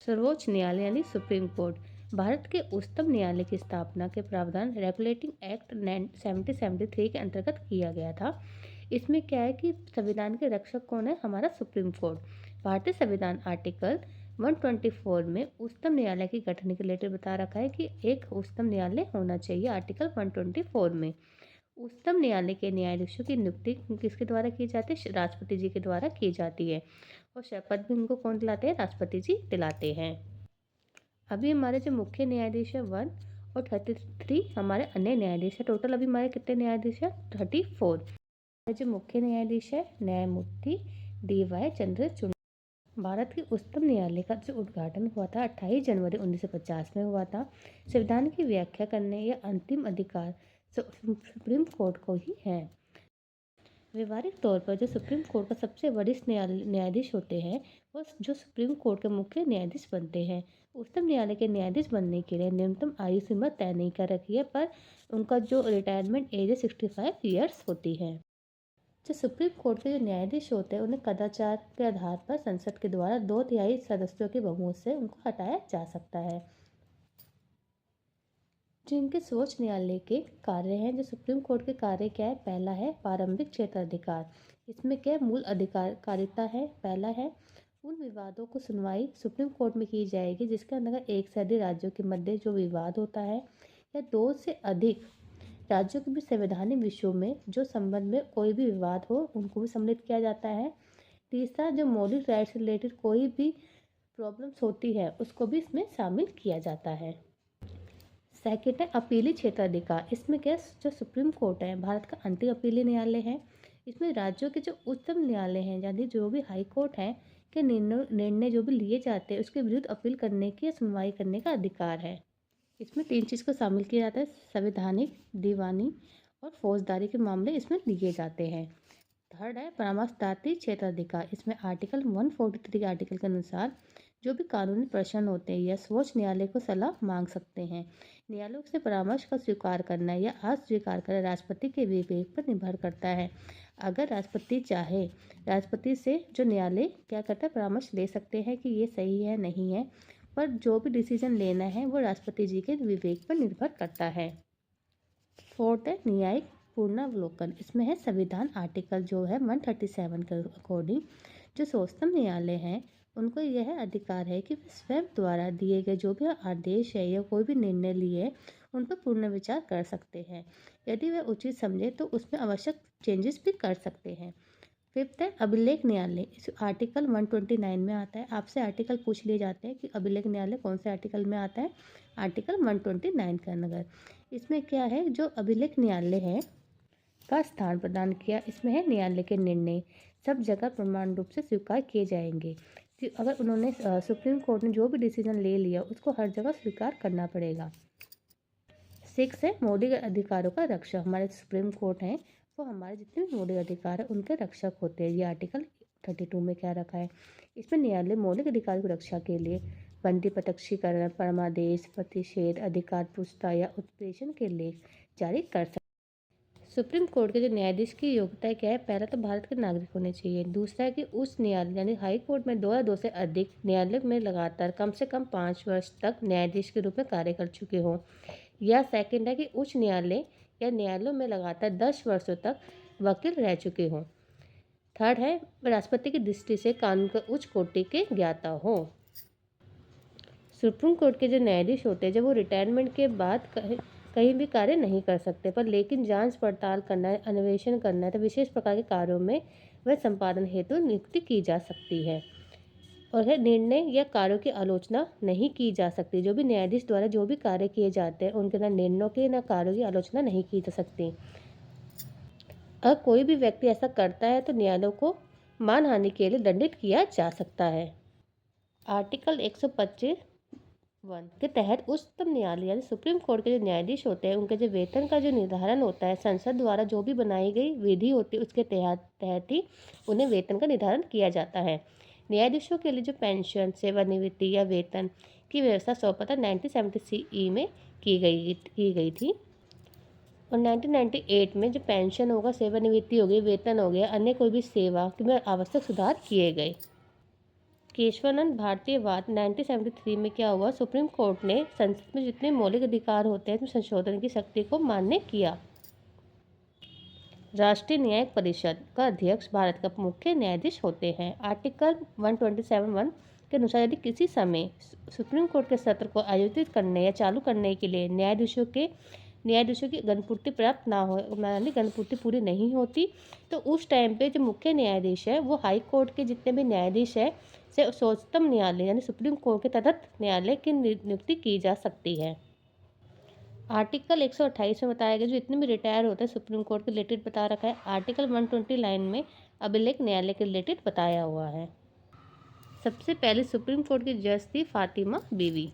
सर्वोच्च न्यायालय यानी सुप्रीम कोर्ट भारत के उच्चतम न्यायालय की स्थापना के प्रावधान रेगुलेटिंग एक्ट 1773 के अंतर्गत किया गया था। इसमें क्या है कि संविधान के रक्षक कौन है? हमारा सुप्रीम कोर्ट। भारतीय संविधान आर्टिकल 124 में उच्चतम न्यायालय के गठन के रिलेटेड बता रखा है कि एक उच्चतम न्यायालय होना चाहिए। आर्टिकल 124 में उच्चतम न्यायालय के न्यायाधीशों की नियुक्ति किसके द्वारा की जाती है? राष्ट्रपति जी के द्वारा की जाती है। और शपथ भी उनको कौन दिलाते हैं? राष्ट्रपति जी दिलाते हैं। अभी हमारे जो मुख्य न्यायाधीश है 1 और 33 हमारे अन्य न्यायाधीश है। टोटल अभी हमारे कितने न्यायाधीश है? 34। जो मुख्य न्यायाधीश है न्यायमूर्ति DY चंद्रचूड़। भारत के उच्चतम न्यायालय का जो उद्घाटन हुआ था 28 जनवरी 1950 में हुआ था। संविधान की व्याख्या करने या अंतिम अधिकार सुप्रीम कोर्ट को ही है। व्यवहारिक तौर पर जो सुप्रीम कोर्ट का सबसे वरिष्ठ न्यायाधीश होते हैं वो जो सुप्रीम कोर्ट के मुख्य न्यायाधीश बनते हैं। उच्चतम न्यायालय के न्यायाधीश बनने के लिए न्यूनतम आयु सीमा तय नहीं कर रखी है, पर उनका जो रिटायरमेंट एज है 65 ईयर्स होती है। जो सुप्रीम कोर्ट के जो न्यायाधीश होते हैं उन्हें कदाचार के आधार पर संसद के द्वारा 2/3 सदस्यों के बहुमत से उनको हटाया जा सकता है। जो इनके सर्वोच्च न्यायालय के कार्य हैं, जो सुप्रीम कोर्ट के कार्य क्या है? पहला है प्रारंभिक क्षेत्राधिकार। इसमें क्या है? मूल अधिकारिता है। पहला है उन विवादों को सुनवाई सुप्रीम कोर्ट में की जाएगी जिसके अंदर एक से अधिक राज्यों के मध्य जो विवाद होता है या 2 से अधिक राज्यों के भी संवैधानिक विषयों में जो संबंध में कोई भी विवाद हो उनको भी सम्मिलित किया जाता है। तीसरा, जो मौलिक राइट से रिलेटेड कोई भी प्रॉब्लम्स होती है उसको भी इसमें शामिल किया जाता है। सेकेंड है अपीली क्षेत्राधिकार। इसमें क्या, जो सुप्रीम कोर्ट है भारत का अंतिम अपीली न्यायालय है। इसमें राज्यों के जो उच्चतम न्यायालय हैं यानी जो भी हाई कोर्ट है के निर्णय जो भी लिए जाते हैं उसके विरुद्ध अपील करने की या सुनवाई करने का अधिकार है। इसमें 3 चीज़ को शामिल किया जाता है, संवैधानिक, दीवानी और फौजदारी के मामले इसमें लिए जाते हैं। थर्ड है परामर्शदात्री क्षेत्राधिकार। इसमें आर्टिकल 143 आर्टिकल के अनुसार जो भी कानूनी प्रश्न होते हैं या सर्वोच्च न्यायालय को सलाह मांग सकते हैं। न्यायालयों से परामर्श का स्वीकार करना या अस्वीकार करना राष्ट्रपति के विवेक पर निर्भर करता है। अगर राष्ट्रपति चाहे, राष्ट्रपति से जो न्यायालय क्या करता है, परामर्श ले सकते हैं कि ये सही है नहीं है, पर जो भी डिसीजन लेना है वो राष्ट्रपति जी के विवेक पर निर्भर करता है। फोर्थ है न्यायिक पुनरावलोकन। इसमें है संविधान आर्टिकल जो है 137 के अकॉर्डिंग जो सर्वोच्चतम न्यायालय है उनको यह अधिकार है कि स्वयं द्वारा दिए गए जो भी आदेश है या कोई भी निर्णय लिए उन पर पुनर्विचार कर सकते हैं। यदि वह उचित समझे तो उसमें आवश्यक चेंजेस भी कर सकते हैं। फिफ्थ है अभिलेख न्यायालय। इस आर्टिकल 129 में आता है। आपसे आर्टिकल पूछ लिए जाते हैं कि अभिलेख न्यायालय कौन से आर्टिकल में आता है? आर्टिकल 129 के अंदर। इसमें क्या है, जो अभिलेख न्यायालय है का स्थान प्रदान किया। इसमें है न्यायालय के निर्णय सब जगह प्रमाण रूप से स्वीकार किए जाएंगे। अगर उन्होंने सुप्रीम कोर्ट ने जो भी डिसीजन ले लिया उसको हर जगह स्वीकार करना पड़ेगा। 6 है मौलिक अधिकारों का रक्षक। हमारे सुप्रीम कोर्ट हैं वो हमारे जितने भी मौलिक अधिकार है उनके रक्षक होते हैं। ये आर्टिकल 32 में क्या रखा है? इसमें न्यायालय मौलिक अधिकार की रक्षा के लिए बंदी प्रत्यक्षीकरण, परमादेश, प्रतिषेध, अधिकार पुस्ता या उत्प्रेषण के लेख जारी कर सकते। सुप्रीम कोर्ट के जो न्यायाधीश की योग्यता क्या है? पहला तो भारत के नागरिक होने चाहिए। दूसरा है कि उस न्यायालय यानी हाई कोर्ट में 2 या 2 से अधिक न्यायालय में लगातार कम से कम 5 वर्ष तक न्यायाधीश के रूप में कार्य कर चुके हों। या सेकंड है कि उच्च न्यायालय या न्यायालयों में लगातार 10 वर्षों तक वकील रह चुके हों। थर्ड है राष्ट्रपति की दृष्टि से कानून के उच्च कोटि के ज्ञाता हो। सुप्रीम कोर्ट के जो न्यायाधीश होते हैं जब वो रिटायरमेंट के बाद कहीं भी कार्य नहीं कर सकते, पर लेकिन जांच पड़ताल करना है, अन्वेषण करना है तो विशेष प्रकार के कार्यों में वह संपादन हेतु नियुक्ति की जा सकती है। और है निर्णय या कार्यों की आलोचना नहीं की जा सकती। जो भी न्यायाधीश द्वारा जो भी कार्य किए जाते हैं उनके ना निर्णयों की ना कार्यों की आलोचना नहीं की जा सकती। अगर कोई भी व्यक्ति ऐसा करता है तो न्यायालयों को मानहानि के लिए दंडित किया जा सकता है। आर्टिकल 125 के तहत उच्चतम न्यायालय यानी सुप्रीम कोर्ट के जो न्यायाधीश होते हैं उनके जो वेतन का जो निर्धारण होता है संसद द्वारा जो भी बनाई गई विधि होती है उसके तहत ही उन्हें वेतन का निर्धारण किया जाता है। न्यायाधीशों के लिए जो पेंशन, सेवानिवृत्ति या वेतन की व्यवस्था सर्वप्रथम 1970 में की गई थी और 1998 में जो पेंशन होगा, सेवानिवृत्ति हो गई, वेतन हो गया, अन्य कोई भी सेवा में आवश्यक सुधार किए गए। केशवानंद भारतीयवाद 1973 में क्या हुआ, सुप्रीम कोर्ट ने संसद में जितने मौलिक अधिकार होते हैं उसमें संशोधन की शक्ति को मान्य किया। राष्ट्रीय न्यायिक परिषद का अध्यक्ष भारत का मुख्य न्यायाधीश होते हैं। आर्टिकल 127(1) के अनुसार यदि किसी समय सुप्रीम कोर्ट के सत्र को आयोजित करने या चालू करने के लिए न्यायाधीशों की गणपूर्ति प्राप्त ना हो, यानी गणपूर्ति पूरी नहीं होती, तो उस टाइम पे जो मुख्य न्यायाधीश है वो हाई कोर्ट के जितने भी न्यायाधीश है से सर्वोच्चतम न्यायालय यानी सुप्रीम कोर्ट के तदर्थ न्यायालय की नियुक्ति की जा सकती है। आर्टिकल 128 में बताया गया जो जितने भी रिटायर होते हैं सुप्रीम कोर्ट के रिलेटेड बता रखा है। आर्टिकल 120 लाइन में अभिलेख न्यायालय के रिलेटेड बताया हुआ है। सबसे पहले सुप्रीम कोर्ट की जज थी फातिमा बीवी।